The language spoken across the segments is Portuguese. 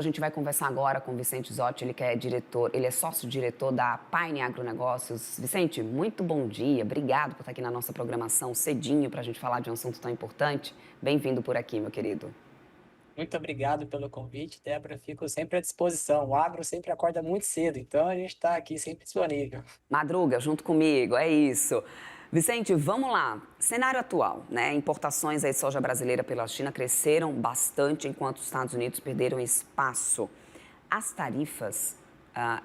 A gente vai conversar agora com o Vicente Zotti, ele que é diretor, ele é sócio-diretor da Paine Agronegócios. Vicente, muito bom dia, obrigado por estar aqui na nossa programação cedinho para a gente falar de um assunto tão importante. Bem-vindo por aqui, meu querido. Muito obrigado pelo convite, Débora. Fico sempre à disposição. O agro sempre acorda muito cedo, então a gente está aqui sempre disponível. Madruga, junto comigo, é isso. Vicente, vamos lá. Cenário atual, né? Importações aí de soja brasileira pela China cresceram bastante enquanto os Estados Unidos perderam espaço. As tarifas,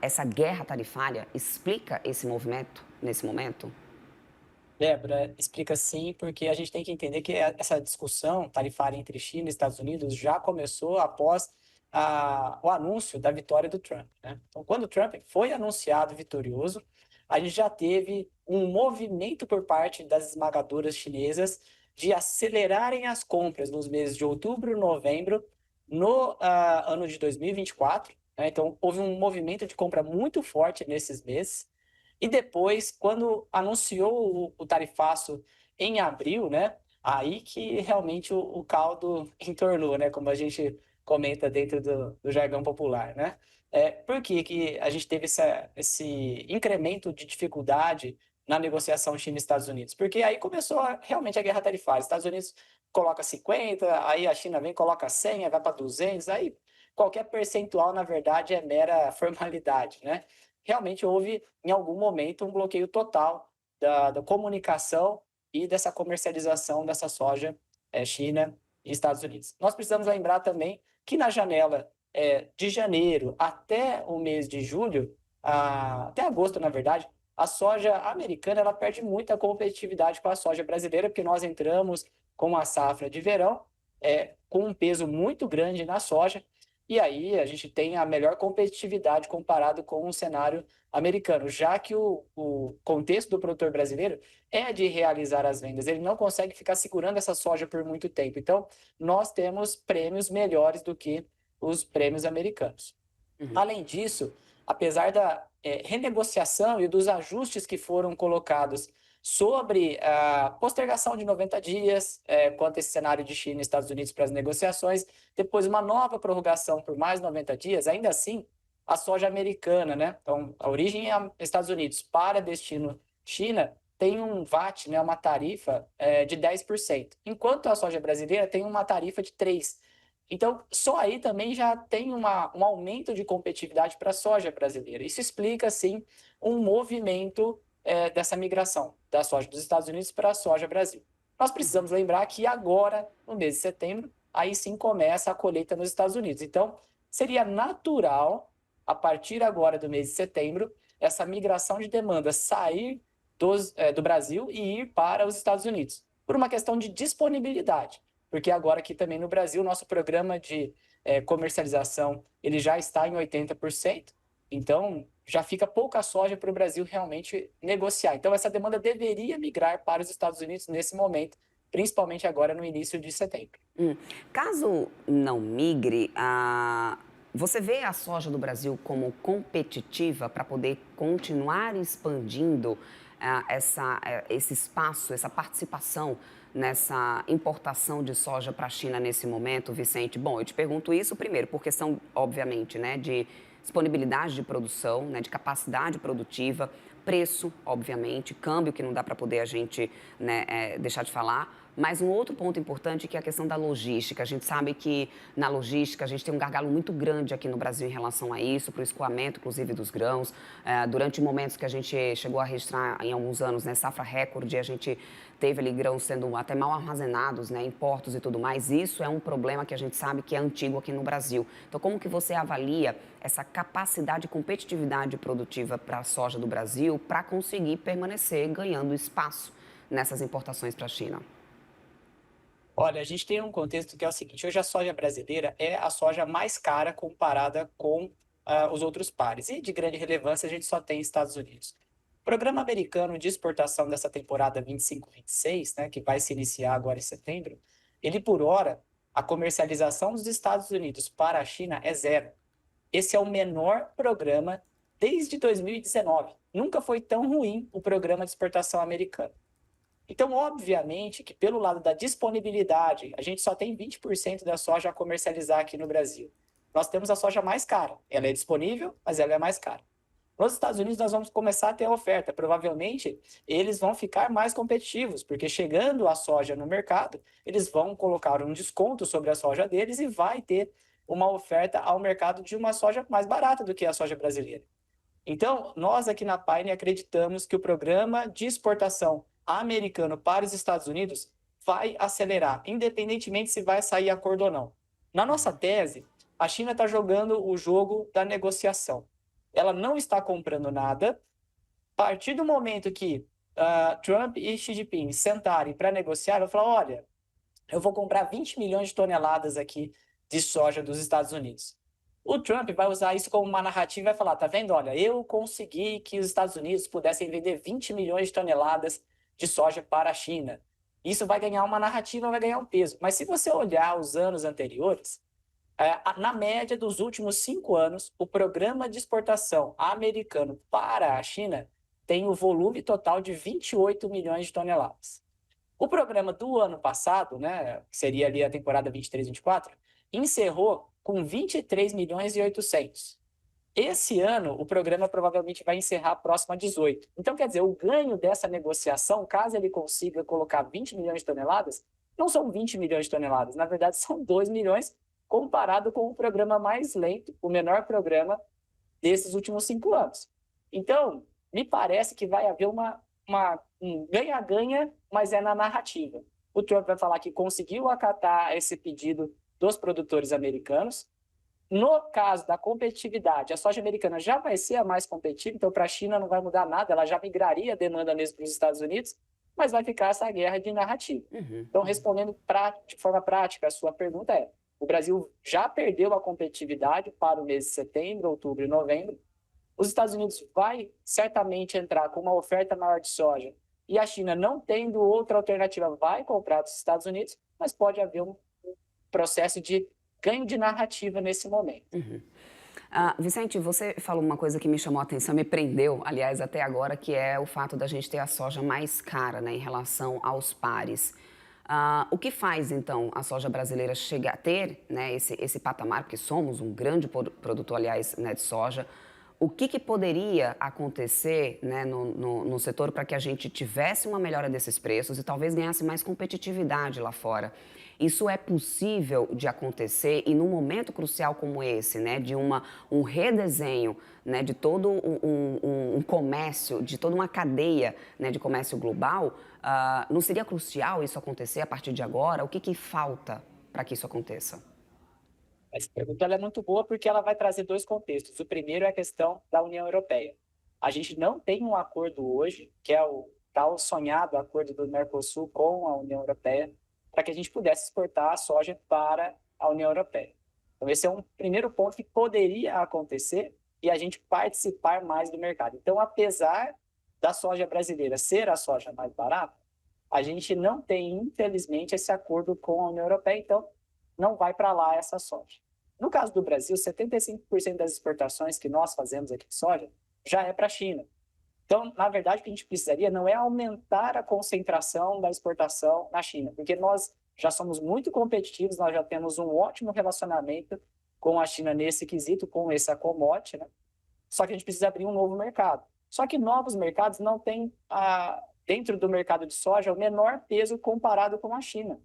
essa guerra tarifária explica esse movimento nesse momento? Débora, explica sim, porque a gente tem que entender que essa discussão tarifária entre China e Estados Unidos já começou após o anúncio da vitória do Trump, né? Então, quando o Trump foi anunciado vitorioso, a gente já teve um movimento por parte das esmagadoras chinesas de acelerarem as compras nos meses de outubro e novembro no ano de 2024, né? Então, houve um movimento de compra muito forte nesses meses. E depois, quando anunciou o tarifaço em abril, né, aí que realmente o caldo entornou, né, como a gente comenta dentro do jargão popular, né? Por que que a gente teve esse incremento de dificuldade na negociação China e Estados Unidos? Porque aí começou realmente a guerra tarifária. Estados Unidos coloca 50, aí a China vem coloca 100, aí vai para 200, aí qualquer percentual, na verdade, é mera formalidade, né? Realmente houve, em algum momento, um bloqueio total da comunicação e dessa comercialização dessa soja China e Estados Unidos. Nós precisamos lembrar também que na janela de janeiro até o mês de julho, até agosto, na verdade, a soja americana ela perde muita competitividade com a soja brasileira, porque nós entramos com a safra de verão, com um peso muito grande na soja, e aí a gente tem a melhor competitividade comparado com o cenário americano, já que o contexto do produtor brasileiro é de realizar as vendas, ele não consegue ficar segurando essa soja por muito tempo. Então, nós temos prêmios melhores do que os prêmios americanos. Uhum. Além disso, apesar da renegociação e dos ajustes que foram colocados sobre a postergação de 90 dias, quanto a esse cenário de China e Estados Unidos para as negociações, depois uma nova prorrogação por mais 90 dias, ainda assim, a soja americana, né? Então, a origem é Estados Unidos para destino China, tem um VAT, né, uma tarifa de 10%, enquanto a soja brasileira tem uma tarifa de 3%. Então, só aí também já tem um aumento de competitividade para a soja brasileira. Isso explica, sim, um movimento dessa migração da soja dos Estados Unidos para a soja Brasil. Nós precisamos lembrar que agora, no mês de setembro, aí sim começa a colheita nos Estados Unidos. Então, seria natural, a partir agora do mês de setembro, essa migração de demanda sair do Brasil e ir para os Estados Unidos, por uma questão de disponibilidade, porque agora aqui também no Brasil, nosso programa de comercialização ele já está em 80%, então já fica pouca soja para o Brasil realmente negociar. Então essa demanda deveria migrar para os Estados Unidos nesse momento, principalmente agora no início de setembro. Caso não migre, você vê a soja do Brasil como competitiva para poder continuar expandindo esse espaço, essa participação nessa importação de soja para a China nesse momento, Vicente? Bom, eu te pergunto isso primeiro por questão, obviamente, né, de disponibilidade de produção, né, de capacidade produtiva, preço, obviamente, câmbio que não dá para poder a gente, né, deixar de falar. Mas um outro ponto importante que é a questão da logística. A gente sabe que na logística a gente tem um gargalo muito grande aqui no Brasil em relação a isso, para o escoamento, inclusive, dos grãos. Durante momentos que a gente chegou a registrar em alguns anos, né, safra recorde, a gente teve ali grãos sendo até mal armazenados, né, em portos e tudo mais. Isso é um problema que a gente sabe que é antigo aqui no Brasil. Então, como que você avalia essa capacidade e competitividade produtiva para a soja do Brasil para conseguir permanecer ganhando espaço nessas importações para a China? Olha, a gente tem um contexto que é o seguinte: hoje a soja brasileira é a soja mais cara comparada com os outros pares. E de grande relevância a gente só tem Estados Unidos. O programa americano de exportação dessa temporada 25-26, né, que vai se iniciar agora em setembro, ele por hora, a comercialização dos Estados Unidos para a China é zero. Esse é o menor programa desde 2019. Nunca foi tão ruim o programa de exportação americano. Então, obviamente, que pelo lado da disponibilidade, a gente só tem 20% da soja a comercializar aqui no Brasil. nós temos a soja mais cara. Ela é disponível, mas ela é mais cara. Nos Estados Unidos, nós vamos começar a ter a oferta. Provavelmente, eles vão ficar mais competitivos, porque chegando a soja no mercado, eles vão colocar um desconto sobre a soja deles e vai ter uma oferta ao mercado de uma soja mais barata do que a soja brasileira. Então, nós aqui na Pioneer acreditamos que o programa de exportação americano para os Estados Unidos vai acelerar, independentemente se vai sair acordo ou não. Na nossa tese, a China está jogando o jogo da negociação. Ela não está comprando nada. A partir do momento que Trump e Xi Jinping sentarem para negociar, eu falo, olha, eu vou comprar 20 milhões de toneladas aqui de soja dos Estados Unidos. O Trump vai usar isso como uma narrativa e vai falar, tá vendo? Olha, eu consegui que os Estados Unidos pudessem vender 20 milhões de toneladas de soja para a China. Isso vai ganhar uma narrativa, vai ganhar um peso. Mas se você olhar os anos anteriores, na média dos últimos 5 anos, o programa de exportação americano para a China tem o volume total de 28 milhões de toneladas. O programa do ano passado, né, que seria ali a temporada 23-24, encerrou com 23 milhões e 800. Esse ano, o programa provavelmente vai encerrar próximo a 18. Então, quer dizer, o ganho dessa negociação, caso ele consiga colocar 20 milhões de toneladas, não são 20 milhões de toneladas, na verdade são 2 milhões comparado com o programa mais lento, o menor programa desses últimos 5 anos. Então, me parece que vai haver um ganha-ganha, mas é na narrativa. O Trump vai falar que conseguiu acatar esse pedido dos produtores americanos. No caso da competitividade, a soja americana já vai ser a mais competitiva, então para a China não vai mudar nada, ela já migraria a demanda mesmo para os Estados Unidos, mas vai ficar essa guerra de narrativa. Então, respondendo de forma prática, a sua pergunta é, o Brasil já perdeu a competitividade para o mês de setembro, outubro e novembro. Os Estados Unidos vai certamente entrar com uma oferta maior de soja e a China, não tendo outra alternativa, vai comprar dos Estados Unidos, mas pode haver um processo de ganho de narrativa nesse momento. Vicente, você falou uma coisa que me chamou a atenção, me prendeu, aliás, até agora, que é o fato da gente ter a soja mais cara, né, em relação aos pares. O que faz, então, a soja brasileira chegar a ter, né, esse patamar, porque somos um grande produtor, aliás, né, de soja. O que poderia acontecer, né, no setor para que a gente tivesse uma melhora desses preços e talvez ganhasse mais competitividade lá fora? Isso é possível de acontecer e num momento crucial como esse, né, de um redesenho, né, de todo um comércio, de toda uma cadeia, né, de comércio global, não seria crucial isso acontecer a partir de agora? O que falta para que isso aconteça? Essa pergunta ela é muito boa porque ela vai trazer 2 contextos. O primeiro é a questão da União Europeia. A gente não tem um acordo hoje, que é o tal sonhado acordo do Mercosul com a União Europeia, para que a gente pudesse exportar a soja para a União Europeia. Então, esse é um primeiro ponto que poderia acontecer e a gente participar mais do mercado. Então, apesar da soja brasileira ser a soja mais barata, a gente não tem, infelizmente, esse acordo com a União Europeia, então não vai para lá essa soja. No caso do Brasil, 75% das exportações que nós fazemos aqui de soja já é para a China. Então, na verdade, o que a gente precisaria não é aumentar a concentração da exportação na China, porque nós já somos muito competitivos, nós já temos um ótimo relacionamento com a China nesse quesito, com esse commodity, né? Só que a gente precisa abrir um novo mercado. Só que novos mercados não têm, dentro do mercado de soja, o menor peso comparado com a China.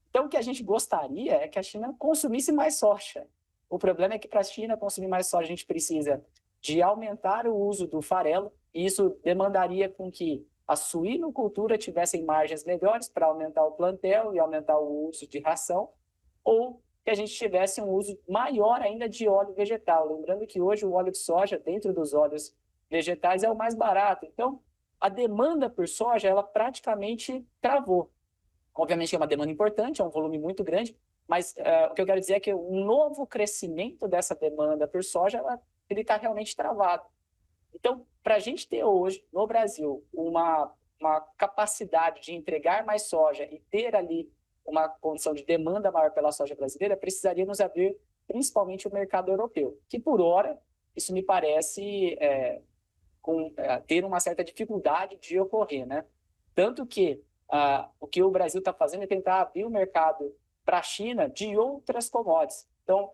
Então, o que a gente gostaria é que a China consumisse mais soja. O problema é que para a China consumir mais soja, a gente precisa de aumentar o uso do farelo, e isso demandaria com que a suinocultura tivesse margens melhores para aumentar o plantel e aumentar o uso de ração, ou que a gente tivesse um uso maior ainda de óleo vegetal. Lembrando que hoje o óleo de soja, dentro dos óleos vegetais, é o mais barato. Então, a demanda por soja, ela praticamente travou. Obviamente que é uma demanda importante, é um volume muito grande, mas o que eu quero dizer é que o novo crescimento dessa demanda por soja, ele está realmente travado. Então, para a gente ter hoje, no Brasil, uma capacidade de entregar mais soja e ter ali uma condição de demanda maior pela soja brasileira, precisaríamos abrir principalmente o mercado europeu, que por hora, isso me parece ter uma certa dificuldade de ocorrer, né? Tanto que o que o Brasil está fazendo é tentar abrir o mercado para a China de outras commodities. Então,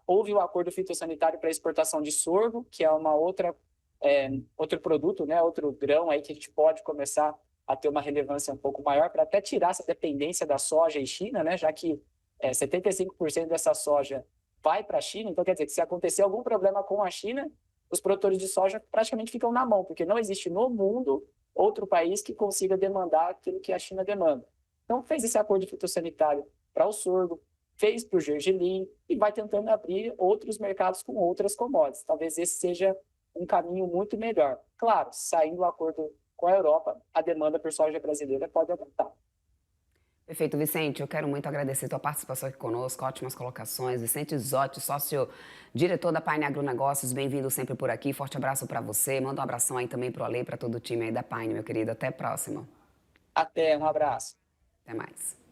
houve o acordo fitossanitário para exportação de sorgo, que é uma outro produto, né, outro grão aí que a gente pode começar a ter uma relevância um pouco maior para até tirar essa dependência da soja e China, né, já que 75% dessa soja vai para a China. Então, quer dizer que se acontecer algum problema com a China, os produtores de soja praticamente ficam na mão, porque não existe no mundo outro país que consiga demandar aquilo que a China demanda. Então, fez esse acordo fitossanitário para o sorgo, fez para o gergelim e vai tentando abrir outros mercados com outras commodities. Talvez esse seja um caminho muito melhor. Claro, saindo do acordo com a Europa, a demanda por soja brasileira pode aumentar. Perfeito, Vicente. Eu quero muito agradecer a tua participação aqui conosco, ótimas colocações. Vicente Zotti, sócio-diretor da Pine Agronegócios, bem-vindo sempre por aqui. Forte abraço para você. Manda um abração aí também para o Ale e para todo o time aí da Pine, meu querido. Até a próxima. Até, um abraço. Até mais.